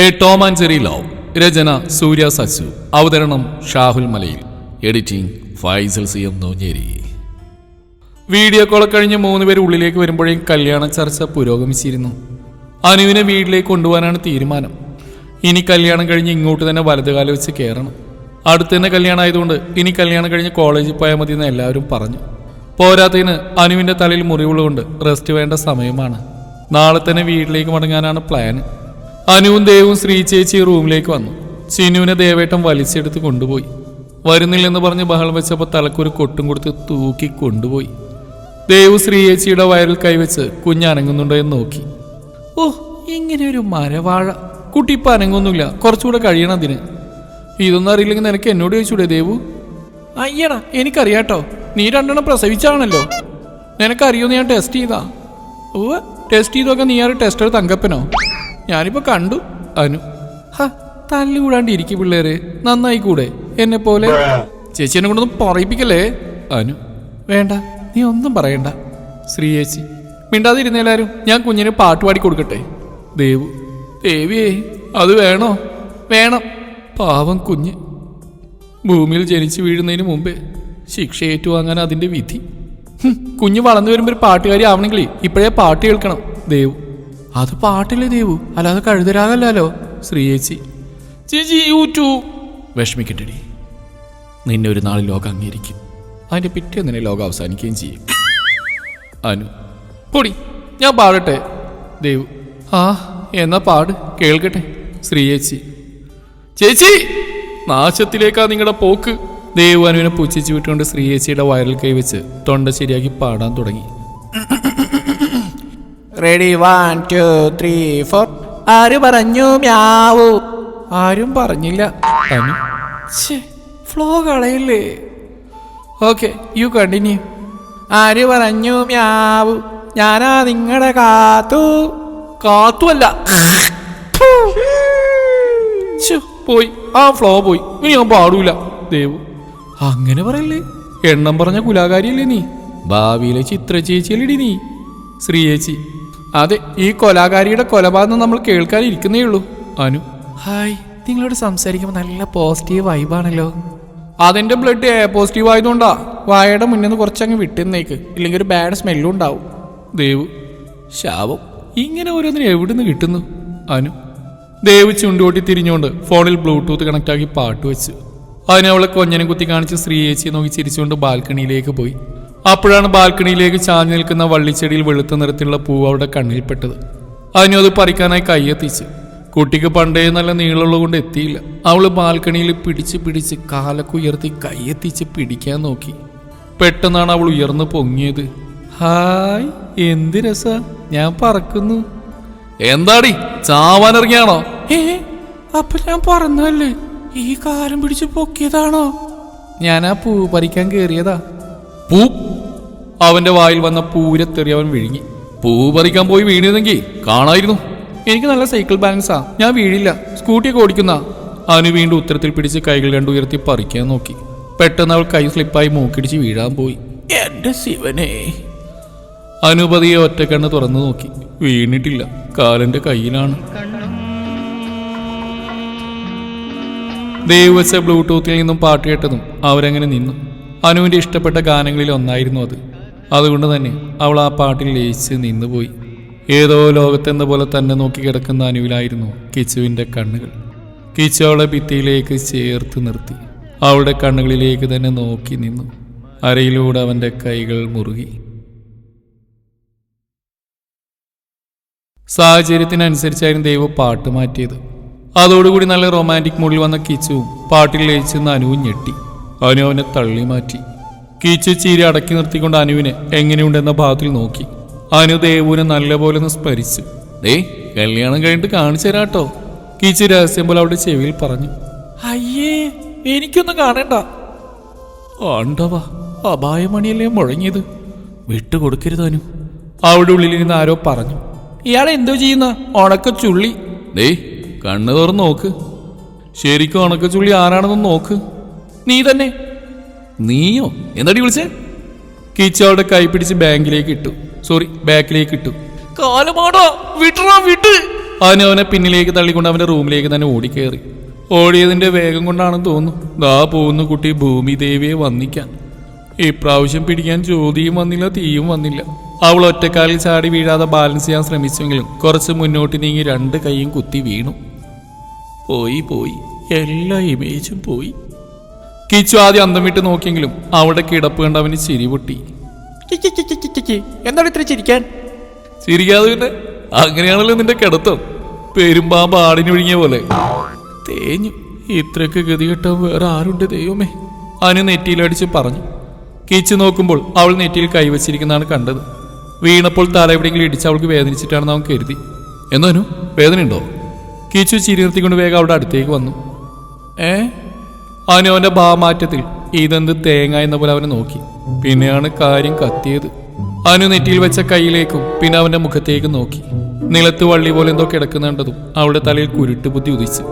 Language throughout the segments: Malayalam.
A Tom and Jerry love. രചന സൂര്യ സച്ചു. അവതരണം Shahul Malayil. Editing Faisal Siyam Nonjeri. Video call കഴിഞ്ഞ് 3 പേര് ഉള്ളിലേക്ക് വരുമ്പോഴേക്കും കല്യാണ ചർച്ച പുരോഗമിച്ചിരുന്നു. അനുവിനെ വീട്ടിലേക്ക് കൊണ്ടുപോകാനാണ് തീരുമാനം. ഇനി കല്യാണം കഴിഞ്ഞ് ഇങ്ങോട്ട് തന്നെ വലതുകാലം വെച്ച് കയറണം. അടുത്ത് തന്നെ കല്യാണം ആയതുകൊണ്ട് ഇനി കല്യാണം കഴിഞ്ഞ് കോളേജിൽ പോയാൽ മതി എന്ന് എല്ലാവരും പറഞ്ഞു. പോരാത്തതിന് അനുവിൻ്റെ തലയിൽ മുറിവുള്ളതുകൊണ്ട് റെസ്റ്റ് വേണ്ട സമയമാണ്. നാളെ തന്നെ വീട്ടിലേക്ക് മടങ്ങാനാണ് പ്ലാൻ. അനുവും ദേവും ശ്രീ ചേച്ചി റൂമിലേക്ക് വന്നു. ചിന്നുവിനെ ദേവേട്ടം വലിച്ചെടുത്ത് കൊണ്ടുപോയി. വരുന്നില്ലെന്ന് പറഞ്ഞ് ബഹളം വെച്ചപ്പോൾ തലക്കൊരു കൊട്ടും കൊടുത്ത് തൂക്കി കൊണ്ടുപോയി. ദേവു ശ്രീ ചേച്ചിയുടെ വയറിൽ കൈവച്ച് കുഞ്ഞനങ്ങുന്നുണ്ടോ എന്ന് നോക്കി. ഓ, ഇങ്ങനെ ഒരു മരവാഴ. കുട്ടി ഇപ്പം അനങ്ങൊന്നുമില്ല, കുറച്ചുകൂടെ കഴിയണം അതിന്. ഇതൊന്നും അറിയില്ലെങ്കിൽ നിനക്ക് എന്നോട് ചോദിച്ചൂടെ ദേവു? അയ്യടാ, എനിക്കറിയാട്ടോ, നീ 2 പ്രസവിച്ചാണല്ലോ. നിനക്കറിയോന്ന് ഞാൻ ടെസ്റ്റ് ചെയ്താ. ഓ, ടെസ്റ്റ് ചെയ്തൊക്കെ നീ ആര് ടെസ്റ്റർ തങ്കപ്പനോ? ഞാനിപ്പോൾ കണ്ടു. അനു, തല്ലുകൂടാണ്ട് ഇരിക്കും പിള്ളേര്, നന്നായി കൂടെ എന്നെ പോലെ. ചേച്ചി എന്നെ കൊണ്ടൊന്നും പറയിപ്പിക്കല്ലേ. അനു, വേണ്ട, നീ ഒന്നും പറയണ്ട. ശ്രീ ചേച്ചി, മിണ്ടാതിരുന്നെല്ലാരും, ഞാൻ കുഞ്ഞിന് പാട്ട് പാടി കൊടുക്കട്ടെ. ദേവു, ദേവിയേ, അത് വേണോ? വേണം. പാവം കുഞ്ഞ് ഭൂമിയിൽ ജനിച്ചു വീഴുന്നതിന് മുമ്പേ ശിക്ഷ ഏറ്റുവാങ്ങാൻ അതിൻ്റെ വിധി. കുഞ്ഞ് വളർന്നു വരുമ്പോൾ ഒരു പാട്ടുകാരി ആവണമെങ്കിൽ ഇപ്പോഴേ പാട്ട് കേൾക്കണം. ദേവു, അത് പാട്ടില്ലേ ദേവു, അല്ലാതെ കഴുതരാകല്ലോ. ശ്രീ ചേച്ചി, ചേച്ചി യൂട്യൂ. വിഷമിക്കട്ടെടി, നിന്നെ ഒരു നാൾ ലോകം അംഗീകരിക്കും. അതിൻ്റെ പിറ്റേന്ന് ലോകം അവസാനിക്കുകയും ചെയ്യും. അനു, പൊടി, ഞാൻ പാടട്ടെ. ദേവു, എന്നാ പാട്, കേൾക്കട്ടെ. ശ്രീ ചേച്ചി, ചേച്ചി, നാശത്തിലേക്കാ നിങ്ങളുടെ പോക്ക്. ദേവു അനുവിനെ പുച്ഛിച്ചു വിട്ടുകൊണ്ട് ശ്രീ ചേച്ചിയുടെ വയറിൽ കൈവച്ച് തൊണ്ട ശരിയാക്കി പാടാൻ തുടങ്ങി. റെഡി 1 2 3 4. ആര് പറഞ്ഞു മ്യാവൂ? ആരും പറഞ്ഞില്ല. ഫ്ലോ കളയില്ലേ. Okay, you continue. ആര് പറഞ്ഞു മ്യാവൂ? ഞാനാ നിങ്ങളുടെ കാത്തുമല്ല. പോയി, ആ ഫ്ലോ പോയി, ഇനി ഞാൻ പാടൂല. ദേവു, അങ്ങനെ പറയല്ലേ, എണ്ണം പറഞ്ഞ കുലാകാരിയല്ലേ നീ, ഭാവിയിലെ ചിത്ര ചേച്ചിയല്ലേടി നീ. ശ്രീ ചേച്ചി, അതെ, ഈ കൊലാകാരിയുടെ കൊലപാതകം നമ്മൾ കേൾക്കാനിരിക്കുന്നേ ഉള്ളൂ. അനു, ഹായ്, നിങ്ങളോട് സംസാരിക്കുമ്പോൾ നല്ല പോസിറ്റീവ് വൈബാണല്ലോ. അതെന്റെ ബ്ലഡ് പോസിറ്റീവ് ആയതുകൊണ്ടാ. വായയുടെ മുന്നിൽ നിന്ന് കുറച്ചങ്ങ് വിട്ടുന്നേക്ക്, ഇല്ലെങ്കിൽ ഒരു ബാഡ് സ്മെല്ലും ഉണ്ടാവും. ദേവു, ശാപം, ഇങ്ങനെ ഓരോന്നിനും എവിടുന്ന് കിട്ടുന്നു? അനു. ദേവ് ചുണ്ടുകൊട്ടി തിരിഞ്ഞുകൊണ്ട് ഫോണിൽ ബ്ലൂടൂത്ത് കണക്റ്റാക്കി പാട്ട് വെച്ചു. അതിനെ അവളെ കൊഞ്ഞനും കുത്തി കാണിച്ച് ശ്രീ ചേച്ചിയെ നോക്കി ചിരിച്ചുകൊണ്ട് ബാൽക്കണിയിലേക്ക് പോയി. അപ്പോഴാണ് ബാൽക്കണിയിലേക്ക് ചാഞ്ഞു നിൽക്കുന്ന വള്ളിച്ചെടിയിൽ വെളുത്ത നിറത്തിലുള്ള പൂവ് അവിടെ കണ്ണിൽപ്പെട്ടത്. അതിനും അത് പറിക്കാനായി കൈയെത്തിച്ച്. കുട്ടിക്ക് പണ്ടേ നല്ല നീളമുള്ളത് കൊണ്ട് എത്തിയില്ല. അവള് ബാൽക്കണിയിൽ പിടിച്ച് കാലൊക്കെ ഉയർത്തി കൈയെത്തിച്ച് പിടിക്കാൻ നോക്കി. പെട്ടെന്നാണ് അവൾ ഉയർന്നു പൊങ്ങിയത്. ഹായ്, എന്ത് രസ, ഞാൻ പറക്കുന്നു. എന്താടി, ചാവാനിറങ്ങിയാണോ? അപ്പൊ ഞാൻ പറഞ്ഞല്ലേ, ഈ കാലം പിടിച്ച് പൊക്കിയതാണോ? ഞാൻ ആ പൂ പറിക്കാൻ കേറിയതാ. പൂ? അവന്റെ വായിൽ വന്ന പൂരത്തെറി അവൻ വിഴുങ്ങി. പൂ പറിക്കാൻ പോയി വീണിരുന്നെങ്കിൽ കാണായിരുന്നു. എനിക്ക് നല്ല സൈക്കിൾ ബാലൻസാ, ഞാൻ വീഴില്ല, സ്കൂട്ടിയൊക്കെ ഓടിക്കുന്ന. അവന് വീണ്ടും ഉത്തരത്തിൽ പിടിച്ച് കൈകൾ 2 ഉയർത്തി പറിക്കാൻ നോക്കി. പെട്ടെന്ന് അവൾ കൈ സ്ലിപ്പായി മൂക്കിടിച്ച് വീഴാൻ പോയി. എന്റെ ശിവനെ. അനുപതിയെ ഒറ്റക്കണ്ണ് തുറന്നു നോക്കി. വീണിട്ടില്ല, കാലന്റെ കയ്യിലാണ്. ദേവ് വെച്ച ബ്ലൂടൂത്തിൽ നിന്നും പാട്ട് കേട്ടതും അവരങ്ങനെ നിന്നു. അനുവിന്റെ ഇഷ്ടപ്പെട്ട ഗാനങ്ങളിൽ ഒന്നായിരുന്നു അത്. അതുകൊണ്ട് തന്നെ അവൾ ആ പാട്ടിൽ ലയിച്ച് നിന്നുപോയി. ഏതോ ലോകത്തെന്ന പോലെ തന്നെ നോക്കി കിടക്കുന്ന അനുവിലായിരുന്നു കിച്ചുവിന്റെ കണ്ണുകൾ. കിച്ചു അവളെ ഭിത്തിയിലേക്ക് ചേർത്ത് നിർത്തി. അവളുടെ കണ്ണുകളിലേക്ക് തന്നെ നോക്കി നിന്നു. അരയിലൂടെ അവന്റെ കൈകൾ മുറുകി. സാഹചര്യത്തിനനുസരിച്ചായിരുന്നു ദേവ് പാട്ട് മാറ്റിയത്. അതോടുകൂടി നല്ല റൊമാൻറ്റിക് മൂഡിൽ വന്ന കിച്ചുവും പാട്ടിൽ ലയിച്ചെന്ന് അനുവും ഞെട്ടി. അനു അവനെ തള്ളി മാറ്റി. കിച്ചു ചീരി അടക്കി നിർത്തിക്കൊണ്ട് അനുവിനെ എങ്ങനെയുണ്ടെന്ന ഭാഗത്തിൽ നോക്കി. അനു ദേവുവിനെ നല്ലപോലെ ഒന്ന് സ്മരിച്ചു. കല്യാണം കഴിഞ്ഞിട്ട് കാണിച്ചു തരാട്ടോ, കിച്ചു രഹസ്യം പോലെ അവിടെ ചെവിയിൽ പറഞ്ഞു. അയ്യേ, എനിക്കൊന്നും കാണണ്ട. ആണ്ടവാ, അപായമണിയല്ലേ മുഴങ്ങിയത്, വിട്ടുകൊടുക്കരുത് അനു. അവിടെ ഉള്ളിലിരുന്ന് ആരോ പറഞ്ഞു. ഇയാളെ എന്തോ ചെയ്യുന്ന ഉണക്ക ചുള്ളി. കണ്ണ് തുറന്ന് നോക്ക്, ശരിക്കും ഉണക്ക ചുള്ളി ആരാണെന്ന് നോക്ക്. നീ തന്നെ. നീയോ? എന്താടി വിളിച്ചേ? കിച്ചവളുടെ കൈ പിടിച്ച് ബാക്കിലേക്ക് ഇട്ടു. കാലമാടാ, വിട്ടു. അവനെ പിന്നിലേക്ക് തള്ളിക്കൊണ്ട് അവന്റെ റൂമിലേക്ക് തന്നെ ഓടിക്കയറി. ഓടിയതിന്റെ വേഗം കൊണ്ടാണെന്ന് തോന്നുന്നു ദാ പോകുന്ന കുട്ടി ഭൂമി ദേവിയെ വന്നിക്കാൻ. ഇപ്രാവശ്യം പിടിക്കാൻ ജ്യോതിയും വന്നില്ല, തീയും വന്നില്ല. അവൾ ഒറ്റക്കാലിൽ ചാടി വീഴാതെ ബാലൻസ് ചെയ്യാൻ ശ്രമിച്ചെങ്കിലും കുറച്ച് മുന്നോട്ട് നീങ്ങി 2 കൈയും കുത്തി വീണു. പോയി എല്ലാ ഇമേജും പോയി. കിച്ചു ആദ്യം അന്തം വിട്ട് നോക്കിയെങ്കിലും അവളുടെ കിടപ്പ് കണ്ട് അവന് ചിരി പൊട്ടി. എന്താണ് ഇത്ര ചിരിക്കാൻ? ചിരിക്കാതെ പിന്നെ അങ്ങനെയാണല്ലോ നിന്റെ കിടത്തം. പെരുമ്പാമ്പ് ആടിനൊഴുങ്ങിയ പോലെ തേഞ്ഞു. ഇത്രയൊക്കെ ഗതികെട്ട വേറെ ആരുണ്ട് ദൈവമേ? അവന് നെറ്റിയിലടിച്ച് പറഞ്ഞു. കിച്ചു നോക്കുമ്പോൾ അവൾ നെറ്റിയിൽ കൈവച്ചിരിക്കുന്നതാണ് കണ്ടത്. വീണപ്പോൾ തല എവിടെയെങ്കിലും ഇടിച്ച് അവൾക്ക് വേദനിച്ചിട്ടാണെന്ന് അവൻ കരുതി. എന്നാനു വേദനയുണ്ടോ? കിച്ചു ചിരി നിർത്തിക്കൊണ്ട് വേഗം അവളുടെ അടുത്തേക്ക് വന്നു. അവന്റെ ഭാവമാറ്റത്തിൽ ഇതെന്ത് തേങ്ങ എന്ന പോലെ അവനെ നോക്കി. പിന്നെയാണ് കാര്യം കത്തിയത്. അവന് നെറ്റിയിൽ വെച്ച കൈയിലേക്കും പിന്നെ അവന്റെ മുഖത്തേക്കും നോക്കി. നിലത്ത് വള്ളി പോലെ എന്തോ കിടക്കുന്നുണ്ടതും അവളുടെ തലയിൽ കുരുട്ട് ബുദ്ധി ഉദിച്ചു.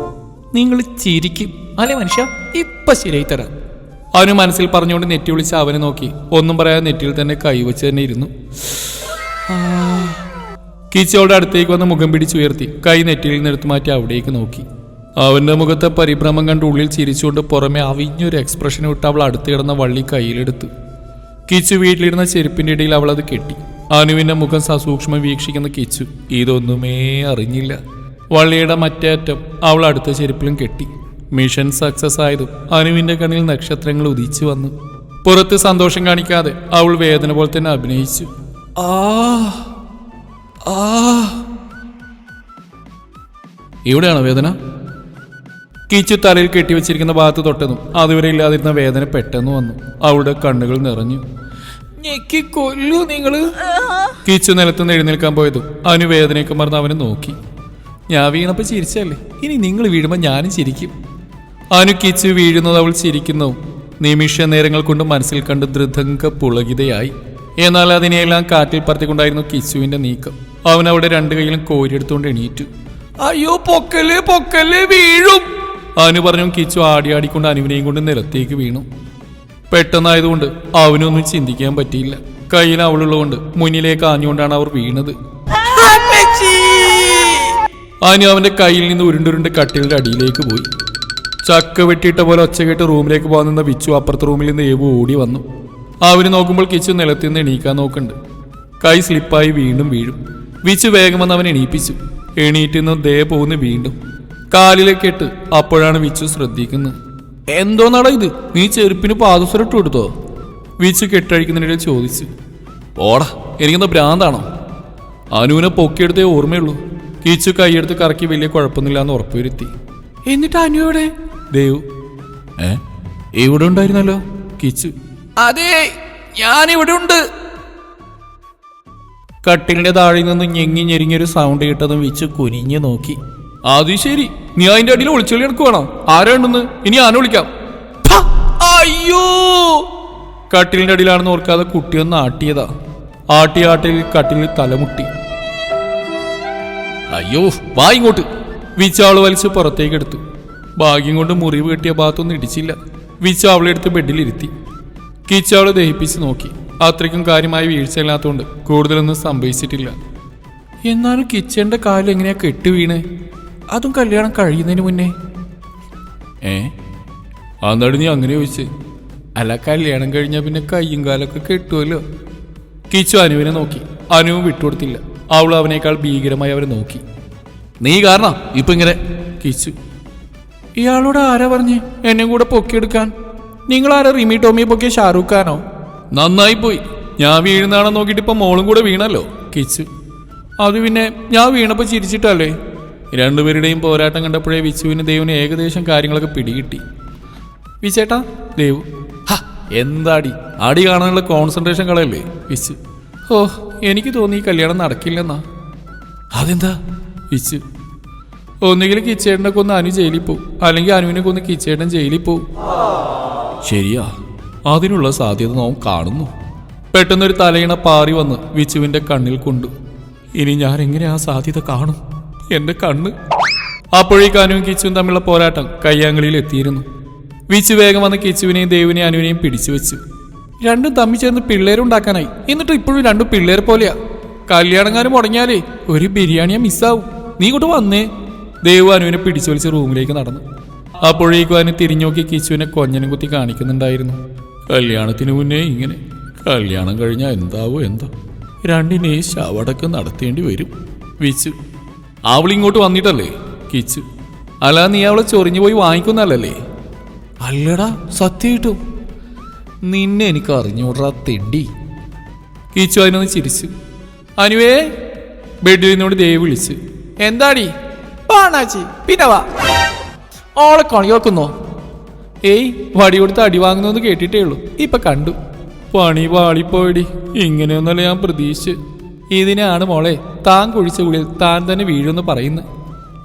നിങ്ങൾ ചിരിക്കും അല്ലെ മനുഷ്യ, ഇപ്പൊ ശരിയായി തരാം. അവന് മനസ്സിൽ പറഞ്ഞുകൊണ്ട് നെറ്റി വിളിച്ച് അവനെ നോക്കി. ഒന്നും പറയാതെ നെറ്റിയിൽ തന്നെ കൈവച്ച് തന്നെ ഇരുന്നു. കിച്ചോടെ അടുത്തേക്ക് വന്ന് മുഖം പിടിച്ചുയർത്തി കൈ നെറ്റിയിൽ നിന്ന് എടുത്തു മാറ്റി അവിടേക്ക് നോക്കി. അവന്റെ മുഖത്തെ പരിഭ്രമം കണ്ട് ഉള്ളിൽ ചിരിച്ചുകൊണ്ട് പുറമെ അവിഞ്ഞൊരു എക്സ്പ്രഷൻ വിട്ട് അവൾ അടുത്ത് കിടന്ന വള്ളി കയ്യിലെടുത്തു. കിച്ചു വീട്ടിലിരുന്ന ചെരുപ്പിന്റെ ഇടയിൽ അവൾ അത് കെട്ടി. അനുവിന്റെ മുഖം സസൂക്ഷ്മം വീക്ഷിക്കുന്ന കിച്ചു ഇതൊന്നുമേ അറിഞ്ഞില്ല. വള്ളിയുടെ മറ്റേ അറ്റം അവൾ അടുത്ത ചെരുപ്പിലും കെട്ടി. മിഷൻ സക്സസ് ആയതും അനുവിന്റെ കണ്ണിൽ നക്ഷത്രങ്ങൾ ഉദിച്ചു വന്നു. പുറത്ത് സന്തോഷം കാണിക്കാതെ അവൾ വേദന പോലെ തന്നെ അഭിനയിച്ചു. ഇവിടെയാണോ വേദന? കിച്ചു തലയിൽ കെട്ടിവെച്ചിരിക്കുന്ന ഭാഗത്ത് തൊട്ടതും അതുവരെ ഇല്ലാതിരുന്ന വേദന പെട്ടെന്ന് വന്നു. അവളുടെ കണ്ണുകൾ നിറഞ്ഞു. ഞെക്കി കൊല്ലു നിങ്ങള്. കിച്ചു നിലത്തുനിന്ന് എഴുന്നേൽക്കാൻ പോയതും അവന് വേദനയൊക്കെ മറന്ന് അവനെ നോക്കി. ഞാൻ വീണപ്പോ ചിരിച്ചല്ലേ, ഇനി നിങ്ങൾ വീഴുമ്പോ ഞാനും ചിരിക്കും. അവന് കിച്ചു വീഴുന്നത് അവൾ ചിരിക്കുന്നതും നിമിഷ നേരങ്ങൾ കൊണ്ട് മനസ്സിൽ കണ്ട് ധൃതങ്ക പുളകിതയായി. എന്നാൽ അതിനെയെല്ലാം കാറ്റിൽ പറത്തിക്കൊണ്ടായിരുന്നു കിച്ചുവിന്റെ നീക്കം. അവൻ അവിടെ 2 കൈയിലും കോരിയെടുത്തുകൊണ്ട് എണീറ്റു. അയ്യോ പൊക്കല്ലേ പൊക്കല്ലേ വീഴും അവന് പറഞ്ഞു. കിച്ചു ആടിയാടിക്കൊണ്ട് അനുവിനെയും കൊണ്ട് നിലത്തേക്ക് വീണു. പെട്ടെന്നായതുകൊണ്ട് അവനൊന്നും ചിന്തിക്കാൻ പറ്റിയില്ല. കയ്യിൽ അവളുള്ളതുകൊണ്ട് മുന്നിലേക്ക് ആഞ്ഞുകൊണ്ടാണ് അവർ വീണത്. അനു അവന്റെ കയ്യിൽ നിന്ന് ഉരുണ്ടുരുണ്ട് കട്ടിലിന്റെ അടിയിലേക്ക് പോയി. ചക്ക വെട്ടിയിട്ട പോലെ ഒച്ച കേട്ട് റൂമിലേക്ക് പോകാൻ നിന്ന വിച്ചു അപ്പുറത്തെ റൂമിൽ നിന്ന് ഏവു ഓടി വന്നു. അവന് നോക്കുമ്പോൾ കിച്ചു നിലത്തിൽ നിന്ന് എണീക്കാൻ നോക്കുന്നുണ്ട്. കൈ സ്ലിപ്പായി വീണ്ടും വീഴും. വിച്ചു വേഗം വന്ന് അവൻ എണീപ്പിച്ചു. എണീറ്റുന്ന ദേ പോകുന്നു വീണ്ടും കാലിലേക്ക് ഇട്ട്. അപ്പോഴാണ് വിച്ചു ശ്രദ്ധിക്കുന്നത്. എന്തോന്നാടാ ഇത്, നീ ചെരുപ്പിന് പാദസരട്ട് കൊടുത്തോ? വിച്ചു കെട്ടഴിക്കുന്നതിനിടയിൽ ചോദിച്ചു. ഓടാ, എനിക്കെന്താ ഭ്രാന്താണോ? അനുവിനെ പൊക്കിയെടുത്തേ ഓർമ്മയുള്ളൂ. കിച്ചു കൈയെടുത്ത് കറക്കി വലിയ കുഴപ്പമൊന്നുമില്ല എന്ന് ഉറപ്പുവരുത്തി. എന്നിട്ട് അനുവിടെ? ദേവു ഇവിടെ ഉണ്ടായിരുന്നല്ലോ. കിച്ചു അതെ, ഞാനിവിടെ ഉണ്ട്. കട്ടിലിന്റെ താഴെ നിന്ന് ഞെങ്ങി ഞെരിഞ്ഞൊരു സൗണ്ട് കേട്ടതും വിച്ചു കുനിഞ്ഞു നോക്കി. അത് ശരി, നീ അതിന്റെ അടിയിൽ ഒളിച്ചൊളി എടുക്കുവാണോ? ആരാ ഉണ്ടെന്ന്? ഇനി ആന വിളിക്കാം. അയ്യോ, കട്ടിലിന്റെ അടിയിലാണെന്ന് ഓർക്കാതെ കുട്ടിയൊന്ന് ആട്ടിയതാ. ആട്ടിൽ കട്ടിലിൽ തലമുട്ടി. അയ്യോ വാ ഇങ്ങോട്ട്. വിച്ചാള് വലിച്ച് പുറത്തേക്ക് എടുത്തു. ഭാഗ്യം കൊണ്ട് മുറിവ് കെട്ടിയ ഭാഗത്തൊന്നും ഇടിച്ചില്ല. വിച്ച അവളെടുത്ത് ബെഡിലിരുത്തി. കിച്ചാവള് ദഹിപ്പിച്ച് നോക്കി. അത്രയ്ക്കും കാര്യമായി വീഴ്ചയില്ലാത്തതുകൊണ്ട് കൂടുതലൊന്നും സംഭവിച്ചിട്ടില്ല. എന്നാലും കിച്ചന്റെ കാലിൽ എങ്ങനെയാ കെട്ടു വീണ്? അതും കല്യാണം കഴിയുന്നതിന് മുന്നേ. അന്നാട് നീ അങ്ങനെ ചോദിച്ച്? അല്ല, കല്യാണം കഴിഞ്ഞാൽ പിന്നെ കയ്യും കാലൊക്കെ കെട്ടുമല്ലോ. കിച്ചു അനുവിനെ നോക്കി. അനുവും വിട്ടുകൊടുത്തില്ല. അവൾ അവനേക്കാൾ ഭീകരമായി അവരെ നോക്കി. നീ കാരണം ഇപ്പൊ ഇങ്ങനെ. കിച്ചു ഇയാളോട് ആരാ പറഞ്ഞ് എന്നെ കൂടെ പൊക്കിയെടുക്കാൻ? നിങ്ങളാരാ റിമി ടോമിയെ പൊക്കിയ ഷാറൂഖ് ഖാനോ? നന്നായി പോയി. ഞാൻ വീഴുന്നാണോ നോക്കിയിട്ട് ഇപ്പൊ മോളും കൂടെ വീണല്ലോ. കിച്ചു അത് പിന്നെ ഞാൻ വീണപ്പോ ചിരിച്ചിട്ടല്ലേ? രണ്ടുപേരുടെയും പോരാട്ടം കണ്ടപ്പോഴേ വിച്ചുവിന് ദേവിന് ഏകദേശം കാര്യങ്ങളൊക്കെ പിടികിട്ടി. വിച്ചേട്ടാ ദേവു. എന്താടി അടി കാണാനുള്ള കോൺസെൻട്രേഷൻ കളയല്ലേ? വിച്ചു ഓ, എനിക്ക് തോന്നി ഈ കല്യാണം നടക്കില്ലെന്നാ. അതെന്താ? വിച്ചു ഒന്നുകിൽ കിച്ചേട്ടനെ കൊന്ന് അനു ജയിലിൽ പോവും, അല്ലെങ്കിൽ അനുവിനെ കൊന്ന് കിച്ചേട്ടൻ ജയിലിൽ പോവും. ശരിയാ, അതിനുള്ള സാധ്യത നാം കാണുന്നു. പെട്ടെന്നൊരു തലയിണ പാറി വന്ന് വിച്ചുവിന്റെ കണ്ണിൽ കൊണ്ടു. ഇനി ഞാൻ എങ്ങനെ ആ സാധ്യത കാണും? എന്റെ കണ്ണ്. അപ്പോഴേക്ക് അനുവും കിച്ചുവും തമ്മിലുള്ള പോരാട്ടം കയ്യാങ്കളിയിൽ എത്തിയിരുന്നു. വിച്ചു വേഗം വന്ന് കിച്ചുവിനെയും ദേവിനെയും അനുവിനെയും പിടിച്ചു വെച്ചു. രണ്ടും തമ്മിൽ ചേർന്ന് പിള്ളേരുണ്ടാക്കാനായി. എന്നിട്ട് ഇപ്പോഴും രണ്ടും പിള്ളേരെ പോലെയാ. കല്യാണങ്ങാനും മുടങ്ങിയാലേ ഒരു ബിരിയാണിയാ മിസ്സാവും. നീ ഇങ്ങോട്ട് വന്നേ. ദേവു അനുവിനെ പിടിച്ചു വലിച്ച് റൂമിലേക്ക് നടന്നു. അപ്പോഴേക്കും അതിന് തിരിഞ്ഞു നോക്കി കിച്ചുവിനെ കൊഞ്ഞനും കുത്തി കാണിക്കുന്നുണ്ടായിരുന്നു. കല്യാണത്തിന് മുന്നേ ഇങ്ങനെ, കല്യാണം കഴിഞ്ഞാൽ എന്താവോ എന്തോ, രണ്ടിനെ ശവടക്കം നടത്തേണ്ടി വരും. വിച്ചു, അവളിങ്ങോട്ട് വന്നിട്ടല്ലേ? കിച്ചു, അല്ല നീ അവളെ ചൊറിഞ്ഞു പോയി വാങ്ങിക്കുന്നല്ലേ? അല്ലടാ, സത്യമായിട്ടും നിന്നെ എനിക്ക് അറിഞ്ഞൂടാ തെണ്ടി. കിച്ചു അതിനൊന്ന് ചിരിച്ചു. അനുവേ, ബെഡിൽ നിന്നോട് ദേവി വിളിച്ചു. എന്താടി? പാണാച്ചി, പിന്നെ വാ. ഓളെ കളി വെക്കുന്നോ? ഏയ്, വടി കൊടുത്ത് അടി വാങ്ങുന്നൊന്ന് കേട്ടിട്ടേ ഉള്ളൂ, ഇപ്പൊ കണ്ടു. പണി വാളിപ്പോയടി, ഇങ്ങനെയൊന്നല്ല ഞാൻ പ്രതീക്ഷിച്ച്. ഇതിനാണ് മോളെ താൻ കുഴിച്ച കുളിയിൽ താൻ തന്നെ വീഴുമെന്ന് പറയുന്നത്.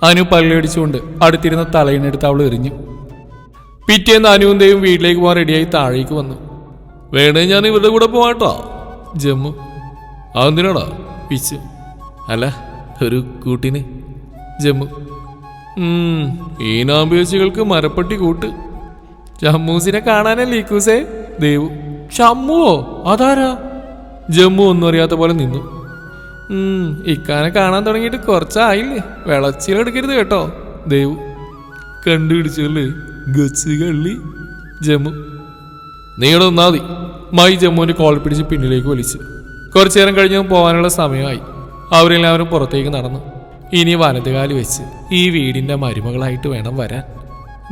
അനു പല്ലടിച്ചുകൊണ്ട് അടുത്തിരുന്ന തലയിണെടുത്ത് അവൾ എറിഞ്ഞു. പിറ്റേന്ന് അനുവും ദേവും വീട്ടിലേക്ക് പോകാൻ റെഡിയായി താഴേക്ക് വന്നു. വേണേ ഞാൻ ഇവരുടെ കൂടെ പോവാട്ടോ. ജമ്മു, അതെന്തിനാടാ? പിച്ച്, അല്ല ഒരു കൂട്ടിന്. ജമ്മു, ഈനാമ്പേച്ചികൾക്ക് മരപ്പട്ടി കൂട്ട്. ജമ്മൂസിനെ കാണാനല്ലേ ഇക്കൂസേ? ദേവു, ഷമ്മുവോ? അതാരാ? ജമ്മു ഒന്നും അറിയാത്ത പോലെ നിന്നു. ഇക്കാനെ കാണാൻ തുടങ്ങിയിട്ട് കുറച്ചായില്ലേ, വിളച്ചിലെടുക്കരുത് കേട്ടോ. ദേവു, കണ്ടുപിടിച്ചല്ലേ ഗച്ച് കള്ളി. ജമ്മു, നീടെ ഒന്നാതി. മൈ ജമ്മുവിന്റെ കോൾ പിടിച്ച് പിന്നിലേക്ക് വലിച്ചു. കുറച്ചു നേരം കഴിഞ്ഞ് പോകാനുള്ള സമയമായി. അവരെല്ലാവരും പുറത്തേക്ക് നടന്നു. ഇനി വലതുകാലി വെച്ച് ഈ വീടിന്റെ മരുമകളായിട്ട് വേണം വരാൻ.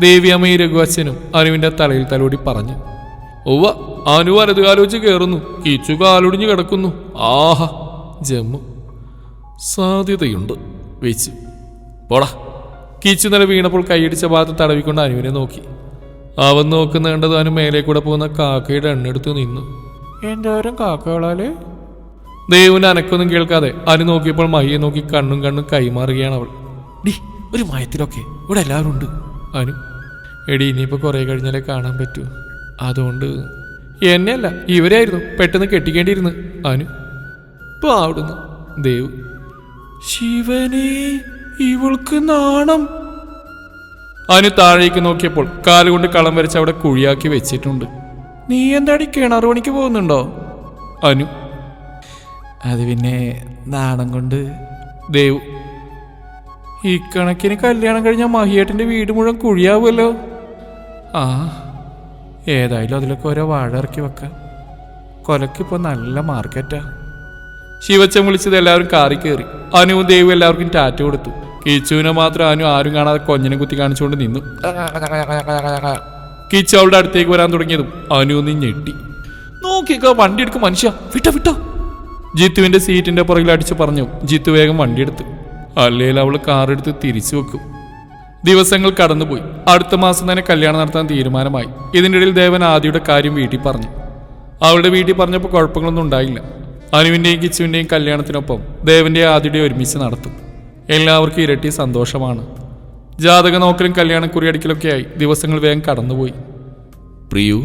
ദേവിയമ്മയും രഘുവച്ചനും അനുവിന്റെ തലയിൽ തലോടി പറഞ്ഞു. ഒവ്വ, അനു വലതുകാലം വെച്ച് കയറുന്നു, കിച്ചു കാലൊടിഞ്ഞു കിടക്കുന്നു. ആഹാ. ജമ്മു, സാധ്യതയുണ്ട്. വെച്ചു, പോടാ. കിച്ചു നില വീണപ്പോൾ കൈയടിച്ച ഭാഗത്ത് തടവിക്കൊണ്ട് അനുവിനെ നോക്കി. അവൻ നോക്കുന്ന കണ്ടത് അവന് മേലെ കൂടെ പോകുന്ന കാക്കയുടെ എണ്ണെടുത്ത് നിന്നു. എന്തോരം കാക്കകളാലേ? ദേവുവിന്റെ അനക്കൊന്നും കേൾക്കാതെ അനു നോക്കിയപ്പോൾ മഹിയെ നോക്കി കണ്ണും കൈമാറുകയാണ് അവൾ. ഡി, ഒരു മയത്തിലൊക്കെ ഇവിടെ എല്ലാവരും ഉണ്ട്. അനു, എടി ഇനിയിപ്പോൾ കുറേ കഴിഞ്ഞാലേ കാണാൻ പറ്റൂ, അതുകൊണ്ട് എന്നെയല്ല ഇവരായിരുന്നു പെട്ടെന്ന് കെട്ടിക്കേണ്ടിയിരുന്നു. അനു, ഇപ്പൊ അവിടുന്ന്. ദേവ്, ശിവനെ, ഇവൾക്ക് നാണം. അനു താഴേക്ക് നോക്കിയപ്പോൾ കാലുകൊണ്ട് കളം വരച്ച് അവിടെ കുഴിയാക്കി വെച്ചിട്ടുണ്ട്. നീ എന്താടി കിണറ് പണിക്ക് പോകുന്നുണ്ടോ? അനു, അത് പിന്നെ നാണം കൊണ്ട്. ദേവു, ഈ കണക്കിന് കല്യാണം കഴിഞ്ഞാൽ മഹിയേട്ടൻ്റെ വീട് മുഴുവൻ കുഴിയാവുമല്ലോ. ആ, ഏതായാലും അതിലൊക്കെ ഓരോ വാഴ ഇറക്കി വെക്കാം. കൊലക്കിപ്പോൾ നല്ല മാർക്കറ്റാ. ശിവച്ചൻ വിളിച്ചത് എല്ലാവരും കാറി കയറി. അനുവും ദേവും എല്ലാവർക്കും ടാറ്റ കൊടുത്തു. കിച്ചുവിനെ മാത്രം അനു ആരും കാണാതെ കൊഞ്ഞനെ കുത്തി കാണിച്ചുകൊണ്ട് നിന്നു. കിച്ചു അവളുടെ അടുത്തേക്ക് വരാൻ തുടങ്ങിയതും അനു നീ ഞെട്ടി. നോക്കിക്കോ, വണ്ടി എടുക്കും മനുഷ്യ, വിട്ടോ വിട്ടോ. ജിത്തുവിന്റെ സീറ്റിന്റെ പുറകിൽ അടിച്ചു പറഞ്ഞു. ജിത്തു വേഗം വണ്ടിയെടുത്തു. അല്ലെങ്കിൽ അവൾ കാറെടുത്ത് തിരിച്ചു വെക്കും. ദിവസങ്ങൾ കടന്നുപോയി. അടുത്ത മാസം തന്നെ കല്യാണം നടത്താൻ തീരുമാനമായി. ഇതിൻ്റെ ഇടയിൽ ദേവൻ ആദിയുടെ കാര്യം വീട്ടിൽ പറഞ്ഞു. അവളുടെ വീട്ടിൽ പറഞ്ഞപ്പോൾ കുഴപ്പങ്ങളൊന്നും ഉണ്ടായില്ല. അനുവിൻ്റെയും കിച്ചുവിൻ്റെയും കല്യാണത്തിനൊപ്പം ദേവൻ്റെയും ആദിയുടെയും ഒരുമിച്ച് നടത്തും. എല്ലാവർക്കും ഇരട്ടി സന്തോഷമാണ്. ജാതക നോക്കലും കല്യാണക്കുറി അടിക്കലൊക്കെയായി ദിവസങ്ങൾ വേഗം കടന്നുപോയി. പ്രിയു,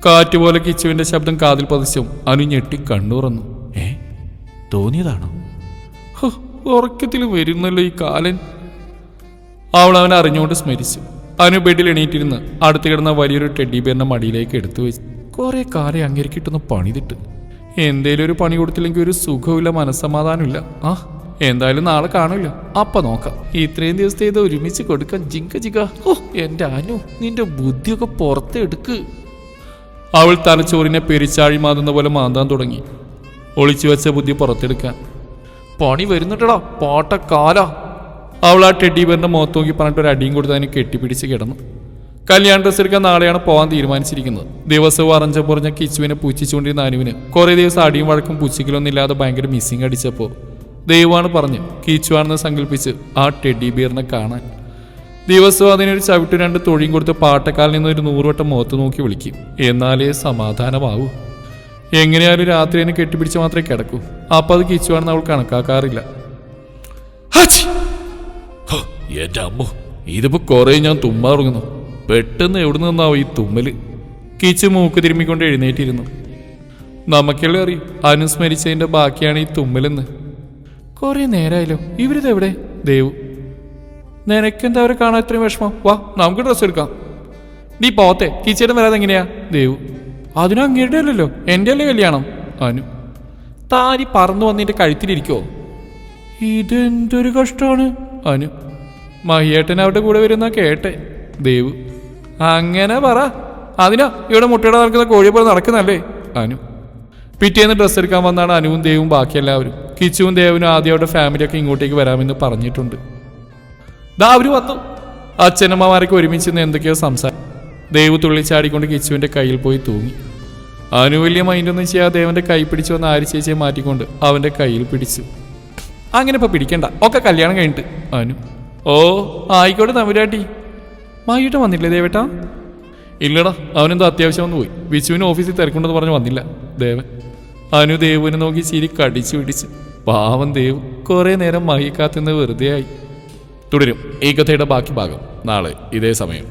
കാറ്റുപോലെ കിച്ചുവിൻ്റെ ശബ്ദം കാതിൽ പതിച്ചും അനു ഞെട്ടി കണ്ണുറന്നു. തോന്നിയതാണോ? ഉറക്കത്തിൽ വരുന്നല്ലോ ഈ കാലൻ. അവൾ അവനെ അറിഞ്ഞുകൊണ്ട് സ്മരിച്ചു. അനു ബെഡിൽ എണീറ്റിരുന്ന് അടുത്ത് കിടന്ന വലിയൊരു ടെഡ്ഡി ബിയറിന്റെ മടിയിലേക്ക് എടുത്തു വെച്ചു. കുറെ കാലം അങ്ങനെ കിട്ടുന്ന പണിതിട്ട് എന്തേലും ഒരു പണി കൊടുത്തില്ലെങ്കിൽ ഒരു സുഖമില്ല, മനസ്സമാധാനമില്ല. ആ, എന്തായാലും നാളെ കാണില്ല, അപ്പൊ നോക്കാം. ഇത്രയും ദിവസത്തെ ഇത് ഒരുമിച്ച് കൊടുക്കാൻ ജിങ്ക. ഓ എന്റെ അനു, നിന്റെ ബുദ്ധിയൊക്കെ പുറത്തെടുക്ക്. അവൾ തലച്ചോറിനെ പെരിച്ചാഴി മാതുന്ന പോലെ മാന്താൻ തുടങ്ങി. ഒളിച്ചു വെച്ച ബുദ്ധി പുറത്തെടുക്കാൻ. പണി വരുന്നുണ്ടടാ പാട്ടക്കാല. അവൾ ആ ടെഡ്ഡി ബിയറിന്റെ മുഖത്ത് നോക്കി പറഞ്ഞിട്ട് ഒരു അടിയും കൊടുത്ത് അതിനെ കെട്ടിപ്പിടിച്ച് കിടന്നു. കല്യാണ ഡ്രസ് എടുക്കാൻ നാളെയാണ് പോകാൻ തീരുമാനിച്ചിരിക്കുന്നത്. ദിവസവും അറഞ്ച പുറഞ്ഞ കിച്ചുവിനെ പൂച്ചിച്ചുകൊണ്ടിരുന്ന അനുവിന് കുറേ ദിവസം അടിയും വഴക്കും പൂച്ചിക്കലൊന്നുമില്ലാതെ ഭയങ്കര മിസ്സിങ് അടിച്ചപ്പോൾ ദൈവമാണ് പറഞ്ഞ് കിച്ചുവാണെന്ന് സങ്കല്പിച്ച് ആ ടെഡ്ഡി ബിയറിനെ കാണാൻ. ദിവസവും അതിനൊരു ചവിട്ട് രണ്ട് തൊഴിയും കൊടുത്ത് പാട്ടക്കാലിൽ നിന്ന് ഒരു 100 വട്ടം മുഖത്ത് നോക്കി വിളിക്കും. എന്നാലേ സമാധാനമാവൂ. എങ്ങനെയാലും രാത്രി അതിനെ കെട്ടിപ്പിടിച്ച് മാത്രമേ കിടക്കൂ. അപ്പം അത് കിച്ചുവാണെന്ന് അവൾ കണക്കാക്കാറില്ല. എന്റെ അമ്മ, ഇതിപ്പോ കുറെ ഞാൻ തുമ്മാറുങ്ങുന്നു. പെട്ടെന്ന് എവിടെ നിന്നാവും ഈ തുമ്മല്? കിച്ചു മൂക്ക് തിരുമ്മിക്കൊണ്ട് എഴുന്നേറ്റിരുന്നു. നമുക്കല്ലേ അറിയും അനുസ്മരിച്ചതിന്റെ ബാക്കിയാണ് ഈ തുമ്മലെന്ന്. കുറെ നേരമായല്ലോ, ഇവരിതെവിടെ? ദേവു, നിനക്കെന്താ അവരെ കാണാൻ ഇത്രയും വിഷമം? വാ, നമുക്ക് ഡ്രസ്സ് എടുക്കാം. നീ പോത്തെ, കിച്ചേട്ടൻ വരാതെ എങ്ങനെയാ? ദേവു, അതിനും അങ്ങേരുടെ അല്ലല്ലോ, എൻ്റെ അല്ലേ കല്യാണം. അനു, താരി പറന്നു വന്നിന്റെ കഴുത്തിലിരിക്കോ? ഇതെന്തൊരു കഷ്ടമാണ്. അനു, മഹിയേട്ടൻ അവരുടെ കൂടെ വരുന്ന കേട്ടെ. ദേവു, അങ്ങനെ പറ. അതിനാ ഇവിടെ മുട്ടയുടെ നടക്കുന്ന കോഴിയെ പോലെ നടക്കുന്നല്ലേ. അനു, പിറ്റേന്ന് ഡ്രസ്സ് എടുക്കാൻ വന്നാണ് അനുവും ദേവും ബാക്കിയെല്ലാവരും. കിച്ചുവും ദേവനും ആദ്യം അവരുടെ ഫാമിലിയൊക്കെ ഇങ്ങോട്ടേക്ക് വരാമെന്ന് പറഞ്ഞിട്ടുണ്ട്. ദാ അവര് വന്നു. അച്ഛനമ്മമാരൊക്കെ ഒരുമിച്ച് നിന്ന് എന്തൊക്കെയോ സംസാരം. ദേവു തുള്ളിച്ചാടിക്കൊണ്ട് കിച്ചുവിന്റെ കയ്യിൽ പോയി തൂങ്ങി. അനു വലിയ മൈൻഡൊന്നും ചെയ്യാതെ ദേവന്റെ കൈ പിടിച്ചു വന്ന് ആരി ചേച്ചിയെ മാറ്റിക്കൊണ്ട് അവന്റെ കയ്യിൽ പിടിച്ചു. അങ്ങനെ ഇപ്പൊ പിടിക്കണ്ട, ഒക്കെ കല്യാണം കഴിഞ്ഞിട്ട്. അനു, ഓ ആയിക്കോട്ടെ തമ്പുരാട്ടി. മായിട്ട് വന്നില്ലേ ദേവേട്ടാ? ഇല്ലടാ, അവനെന്തോ അത്യാവശ്യം വന്ന് പോയി. വിച്ചുവിന് ഓഫീസിൽ തിരക്കുണ്ടെന്ന് പറഞ്ഞ് വന്നില്ല. ദേവൻ. അനു ദേവുവിനെ നോക്കി ചിരി കടിച്ചു പിടിച്ച്. പാവം ദേവ് കുറെ നേരം മഹിക്കാത്തുനിന്ന് വെറുതെ ആയി. തുടരും ഈ കഥയുടെ ബാക്കി ഭാഗം നാളെ ഇതേ സമയം.